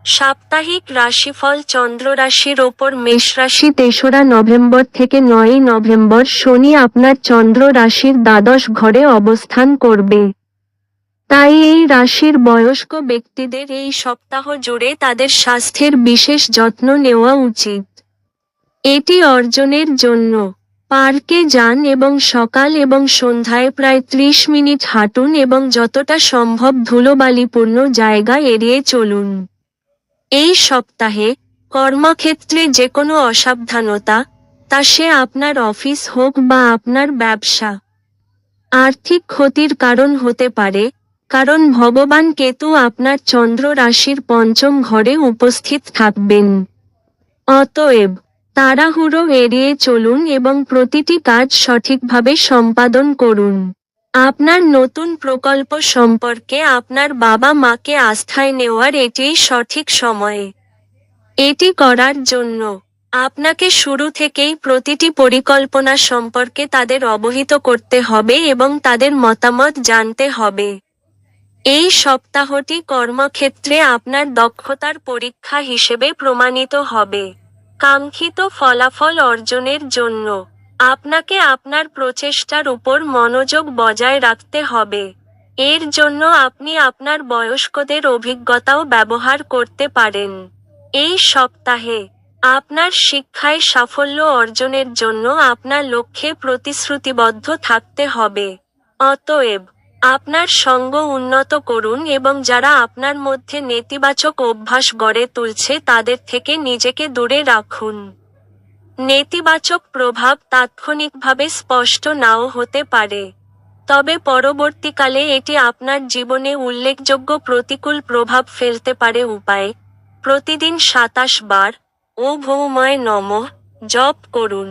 সাপ্তাহিক রাশিফল চন্দ্র রাশির ওপর মেষ রাশি ৩রা নভেম্বর থেকে ৯ই নভেম্বর শনি আপনার চন্দ্র রাশির দ্বাদশ ঘরে অবস্থান করবে। তাই এই রাশির বয়স্ক ব্যক্তিদের এই সপ্তাহ জুড়ে তাদের স্বাস্থ্যের বিশেষ যত্ন নেওয়া উচিত। এটি অর্জনের জন্য পার্কে যান এবং সকাল এবং সন্ধ্যায় প্রায় ৩০ মিনিট হাঁটুন এবং যতটা সম্ভব ধুলোবালিপূর্ণ জায়গা এড়িয়ে চলুন। এই সপ্তাহে কর্মক্ষেত্রে যে কোনো অসাবধানতা, তা সে আপনার অফিস হোক বা আপনার ব্যবসা, আর্থিক ক্ষতির কারণ হতে পারে, কারণ ভগবান কেতু আপনার চন্দ্র রাশির পঞ্চম ঘরে উপস্থিত থাকবেন। অতএব তাড়াহুড়ো এড়িয়ে চলুন এবং প্রতিটি কাজ সঠিকভাবে সম্পাদন করুন। আপনার নতুন প্রকল্প সম্পর্কে আপনার বাবা মাকে আস্থায় নেওয়ার এটিই সঠিক সময়। এটি করার জন্য আপনাকে শুরু থেকেই প্রতিটি পরিকল্পনা সম্পর্কে তাদের অবহিত করতে হবে এবং তাদের মতামত জানতে হবে। এই সপ্তাহটি কর্মক্ষেত্রে আপনার দক্ষতার পরীক্ষা হিসেবে প্রমাণিত হবে। কাঙ্ক্ষিত ফলাফল অর্জনের জন্য আপনাকে আপনার প্রচেষ্টার উপর মনোযোগ বজায় রাখতে হবে। এর জন্য আপনি আপনার বয়স্কদের অভিজ্ঞতাও ব্যবহার করতে পারেন। এই সপ্তাহে আপনার শিক্ষায় সাফল্য অর্জনের জন্য আপনার লক্ষ্যে প্রতিশ্রুতিবদ্ধ থাকতে হবে। অতএব আপনার সঙ্গ উন্নত করুন এবং যারা আপনার মধ্যে নেতিবাচক অভ্যাস গড়ে তুলছে তাদের থেকে নিজেকে দূরে রাখুন। নেতিবাচক প্রভাব তাৎক্ষণিকভাবে স্পষ্ট নাও হতে পারে, তবে পরবর্তীকালে এটি আপনার জীবনে উল্লেখযোগ্য প্রতিকূল প্রভাব ফেলতে পারে। উপায়: প্রতিদিন ২৭ বার ওম ভৌমায় নমঃ জপ করুন।